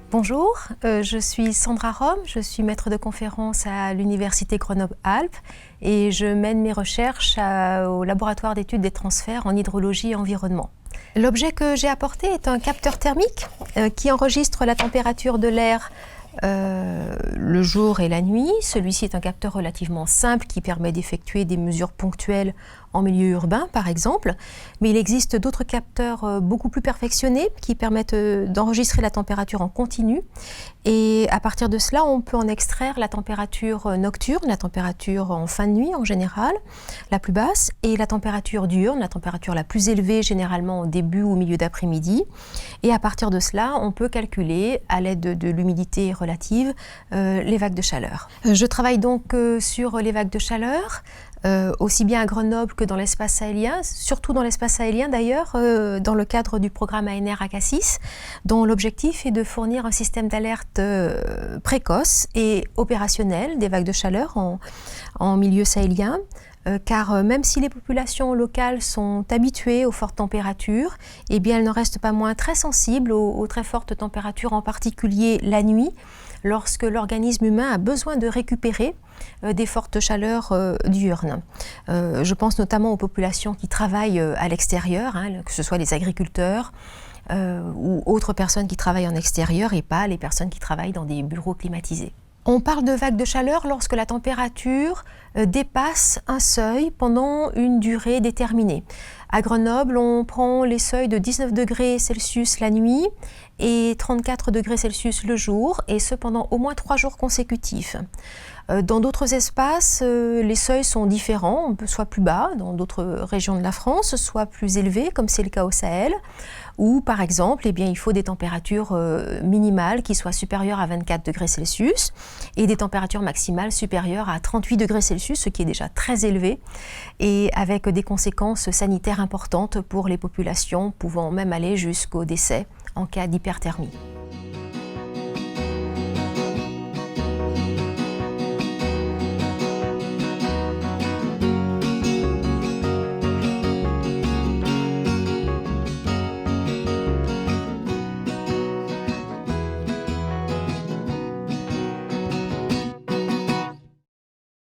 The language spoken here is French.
Bonjour, je suis Sandra Rome, je suis maître de conférence à l'Université Grenoble-Alpes et je mène mes recherches au laboratoire d'études des transferts en hydrologie et environnement. L'objet que j'ai apporté est un capteur thermique qui enregistre la température de l'air le jour et la nuit. Celui-ci est un capteur relativement simple qui permet d'effectuer des mesures ponctuelles en milieu urbain par exemple, mais il existe d'autres capteurs beaucoup plus perfectionnés qui permettent d'enregistrer la température en continu et à partir de cela on peut en extraire la température nocturne, la température en fin de nuit en général, la plus basse, et la température diurne, la température la plus élevée généralement au début ou au milieu d'après-midi, et à partir de cela on peut calculer à l'aide de l'humidité relative les vagues de chaleur. Je travaille donc sur les vagues de chaleur aussi bien à Grenoble que dans l'espace sahélien, surtout dans l'espace sahélien d'ailleurs, dans le cadre du programme ANR ACASIS, dont l'objectif est de fournir un système d'alerte précoce et opérationnel des vagues de chaleur en milieu sahélien. Car même si les populations locales sont habituées aux fortes températures, eh bien elles n'en restent pas moins très sensibles aux très fortes températures, en particulier la nuit, lorsque l'organisme humain a besoin de récupérer des fortes chaleurs diurnes. Je pense notamment aux populations qui travaillent à l'extérieur, que ce soit les agriculteurs ou autres personnes qui travaillent en extérieur et pas les personnes qui travaillent dans des bureaux climatisés. On parle de vagues de chaleur lorsque la température dépasse un seuil pendant une durée déterminée. À Grenoble, on prend les seuils de 19 degrés Celsius la nuit et 34 degrés Celsius le jour, et ce pendant au moins 3 jours consécutifs. Dans d'autres espaces, les seuils sont différents, soit plus bas dans d'autres régions de la France, soit plus élevés, comme c'est le cas au Sahel, où par exemple, eh bien, il faut des températures minimales qui soient supérieures à 24 degrés Celsius et des températures maximales supérieures à 38 degrés Celsius, ce qui est déjà très élevé, et avec des conséquences sanitaires importantes pour les populations, pouvant même aller jusqu'au décès en cas d'hyperthermie.